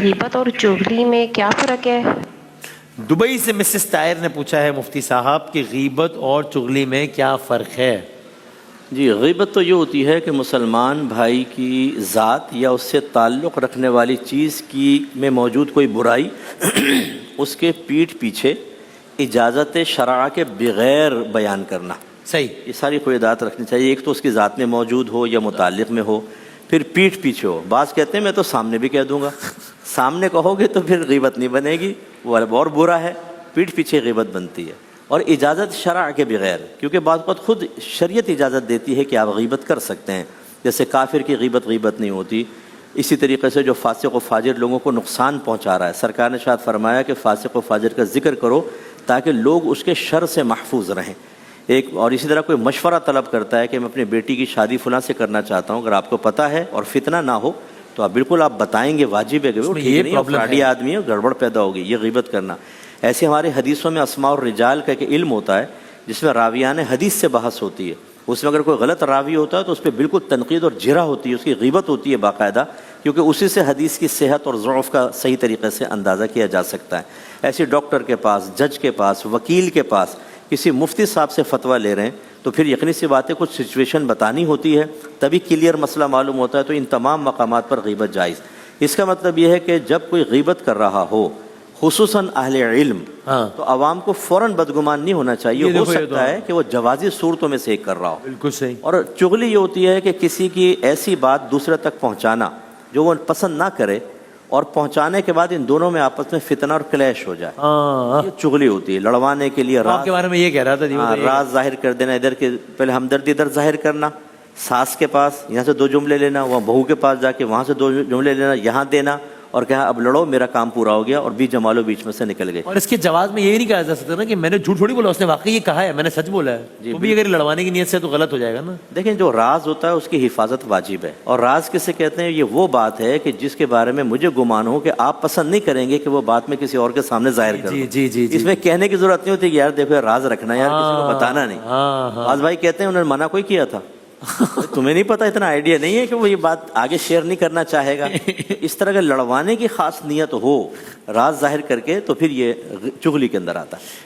غیبت اور چغلی میں کیا فرق ہے؟ دبئی سے مسز طاہر نے پوچھا ہے مفتی صاحب کہ غیبت اور چغلی میں کیا فرق ہے؟ جی، غیبت تو یہ ہوتی ہے کہ مسلمان بھائی کی ذات یا اس سے تعلق رکھنے والی چیز کی میں موجود کوئی برائی اس کے پیٹھ پیچھے اجازت شرع کے بغیر بیان کرنا. صحیح. یہ ساری قیودات رکھنی چاہیے. ایک تو اس کی ذات میں موجود ہو یا متعلق میں ہو، پھر پیٹھ پیچھے ہو. بعض کہتے ہیں میں تو سامنے بھی کہہ دوں گا. سامنے کہو گے تو پھر غیبت نہیں بنے گی، وہ اور برا ہے. پیٹھ پیچھے غیبت بنتی ہے. اور اجازت شرع کے بغیر، کیونکہ بعض وقت خود شریعت اجازت دیتی ہے کہ آپ غیبت کر سکتے ہیں. جیسے کافر کی غیبت نہیں ہوتی. اسی طریقے سے جو فاسق و فاجر لوگوں کو نقصان پہنچا رہا ہے، سرکار نے شاید فرمایا کہ فاسق و فاجر کا ذکر کرو تاکہ لوگ اس کے شر سے محفوظ رہیں. اور اسی طرح کوئی مشورہ طلب کرتا ہے کہ میں اپنی بیٹی کی شادی فلاں سے کرنا چاہتا ہوں، اگر آپ کو پتہ ہے اور فتنہ نہ ہو تو آپ بالکل آپ بتائیں گے، واجب ہے کہ وہ ٹھیک نہیں ہے، فراڈی آدمی ہے، گڑبڑ پیدا ہوگی. یہ غیبت کرنا. ایسے ہمارے حدیثوں میں اسماء الرجال کا ایک علم ہوتا ہے جس میں راویان حدیث سے بحث ہوتی ہے. اس میں اگر کوئی غلط راوی ہوتا ہے تو اس پہ بالکل تنقید اور جرح ہوتی ہے، اس کی غیبت ہوتی ہے باقاعدہ، کیونکہ اسی سے حدیث کی صحت اور ضعف کا صحیح طریقے سے اندازہ کیا جا سکتا ہے. ایسے ڈاکٹر کے پاس، جج کے پاس، وکیل کے پاس کسی مفتی صاحب سے فتویٰ لے رہے ہیں تو پھر یقینی سی بات ہے کچھ سچویشن بتانی ہوتی ہے، تبھی کلیئر مسئلہ معلوم ہوتا ہے. تو ان تمام مقامات پر غیبت جائز. اس کا مطلب یہ ہے کہ جب کوئی غیبت کر رہا ہو خصوصاً اہل علم تو عوام کو فوراً بدگمان نہیں ہونا چاہیے. ہو سکتا ہے کہ وہ جوازی صورتوں میں سے ایک کر رہا ہو. بالکل صحیح. اور چغلی یہ ہوتی ہے کہ کسی کی ایسی بات دوسرے تک پہنچانا جو وہ پسند نہ کرے، اور پہنچانے کے بعد ان دونوں میں آپس میں فتنہ اور کلیش ہو جائے. یہ چغلی ہوتی ہے. لڑوانے کے لیے آپ کے بارے میں یہ کہہ رہا تھا، راز ظاہر کر دینا، ادھر کے پہلے ہمدردی ادھر ظاہر کرنا، ساس کے پاس یہاں سے 2 جملے لینا، وہاں بہو کے پاس جا کے وہاں سے 2 جملے لینا، یہاں دینا اور کہا اب لڑو، میرا کام پورا ہو گیا، اور جمالو بیچ میں سے نکل گئے. اور اس کے جواز میں یہ نہیں کہا جا سکتا نا کہ میں نے جھوٹ تھوڑی بولا، اس نے واقعی یہ کہا ہے، میں نے سچ بولا ہے. وہ بھی اگر لڑوانے کی نیت سے تو غلط ہو جائے گا نا. دیکھیں، جو راز ہوتا ہے اس کی حفاظت واجب ہے. اور راز کسے کہتے ہیں؟ یہ وہ بات ہے کہ جس کے بارے میں مجھے گمان ہو کہ آپ پسند نہیں کریں گے کہ وہ بات میں کسی اور کے سامنے ظاہر کروں. جی. اس میں کہنے کی ضرورت نہیں ہوتی کہ یار دیکھو راز رکھنا، یار کسی کو بتانا نہیں. بعض بھائی کہتے ہیں انہوں نے منع کوئی کیا تھا، تمہیں نہیں پتا، اتنا آئیڈیا نہیں ہے کہ وہ یہ بات آگے شیئر نہیں کرنا چاہے گا. اس طرح کے لڑوانے کی خاص نیت ہو راز ظاہر کر کے تو پھر یہ چغلی کے اندر آتا ہے.